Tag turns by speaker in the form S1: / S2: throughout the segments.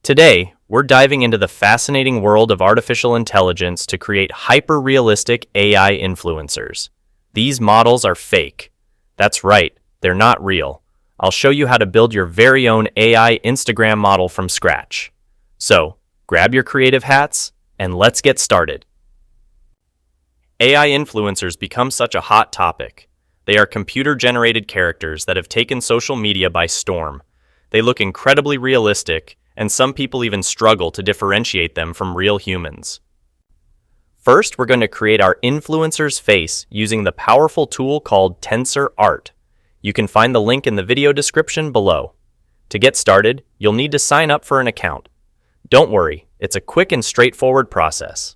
S1: Today, we're diving into the fascinating world of artificial intelligence to create hyper-realistic AI influencers. These models are fake. That's right, they're not real. I'll show you how to build your very own AI Instagram model from scratch. So, grab your creative hats, and let's get started. AI influencers become such a hot topic. They are computer-generated characters that have taken social media by storm. They look incredibly realistic, and some people even struggle to differentiate them from real humans. First, we're going to create our influencer's face using the powerful tool called Tensor.art. You can find the link in the video description below. To get started, you'll need to sign up for an account. Don't worry, it's a quick and straightforward process.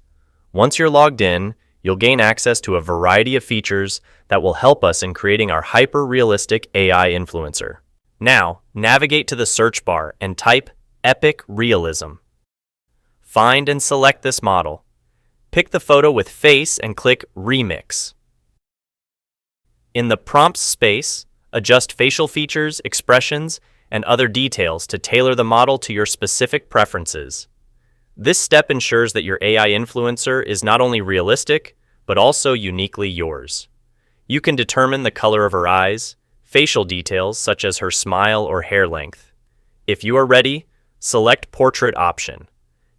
S1: Once you're logged in, you'll gain access to a variety of features that will help us in creating our hyper-realistic AI influencer. Now, navigate to the search bar and type Epic Realism. Find and select this model. Pick the photo with face and click Remix. In the prompts space, adjust facial features, expressions, and other details to tailor the model to your specific preferences. This step ensures that your AI influencer is not only realistic, but also uniquely yours. You can determine the color of her eyes, facial details such as her smile or hair length. If you are ready, select Portrait option.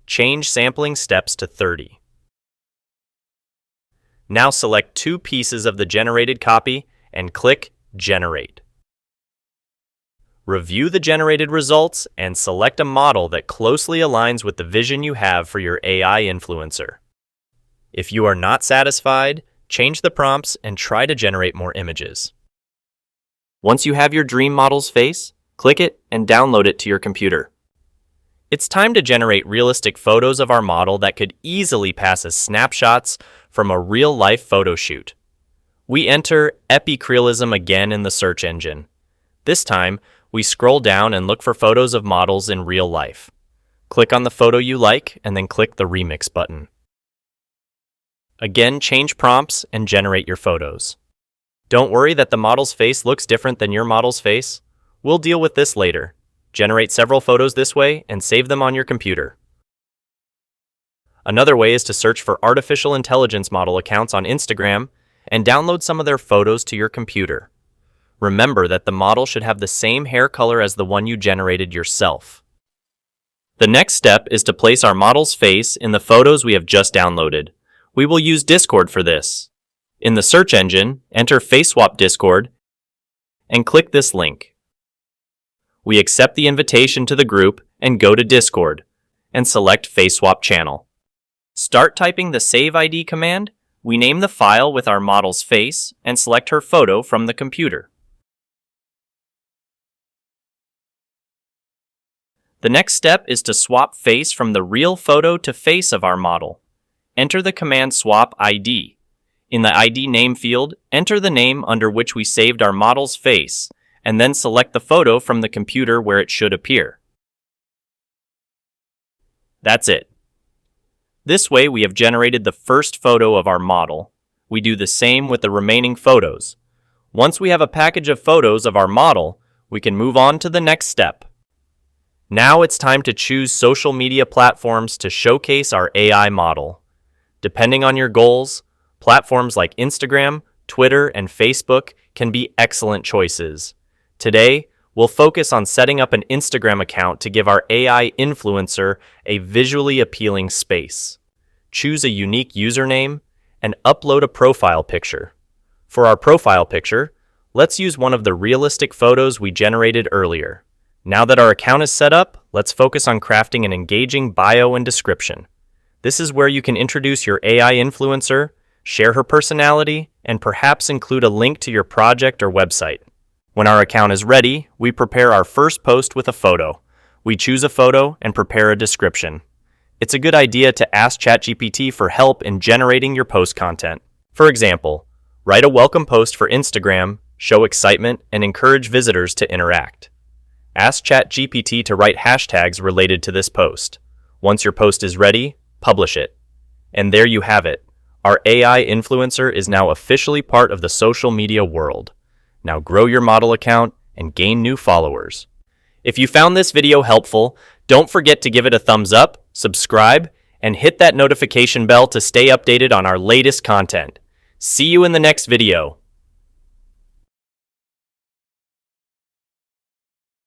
S1: Change sampling steps to 30. Now select two pieces of the generated copy and click Generate. Review the generated results and select a model that closely aligns with the vision you have for your AI influencer. If you are not satisfied, change the prompts and try to generate more images. Once you have your dream model's face, click it and download it to your computer. It's time to generate realistic photos of our model that could easily pass as snapshots from a real-life photo shoot. We enter Epic Realism again in the search engine. This time, we scroll down and look for photos of models in real life. Click on the photo you like and then click the Remix button. Again, change prompts and generate your photos. Don't worry that the model's face looks different than your model's face. We'll deal with this later. Generate several photos this way and save them on your computer. Another way is to search for artificial intelligence model accounts on Instagram and download some of their photos to your computer. Remember that the model should have the same hair color as the one you generated yourself. The next step is to place our model's face in the photos we have just downloaded. We will use Discord for this. In the search engine, enter FaceSwap Discord and click this link. We accept the invitation to the group and go to Discord and select FaceSwap channel. Start typing the Save ID command. We name the file with our model's face and select her photo from the computer. The next step is to swap face from the real photo to face of our model. Enter the command swap ID. In the ID name field, enter the name under which we saved our model's face, and then select the photo from the computer where it should appear. That's it. This way we have generated the first photo of our model. We do the same with the remaining photos. Once we have a package of photos of our model, we can move on to the next step. Now it's time to choose social media platforms to showcase our AI model. Depending on your goals, platforms like Instagram, Twitter, and Facebook can be excellent choices. Today, we'll focus on setting up an Instagram account to give our AI influencer a visually appealing space. Choose a unique username and upload a profile picture. For our profile picture, let's use one of the realistic photos we generated earlier. Now that our account is set up, let's focus on crafting an engaging bio and description. This is where you can introduce your AI influencer, share her personality, and perhaps include a link to your project or website. When our account is ready, we prepare our first post with a photo. We choose a photo and prepare a description. It's a good idea to ask ChatGPT for help in generating your post content. For example, write a welcome post for Instagram, show excitement, and encourage visitors to interact. Ask ChatGPT to write hashtags related to this post. Once your post is ready, publish it. And there you have it. Our AI influencer is now officially part of the social media world. Now grow your model account and gain new followers. If you found this video helpful, don't forget to give it a thumbs up, subscribe, and hit that notification bell to stay updated on our latest content. See you in the next video.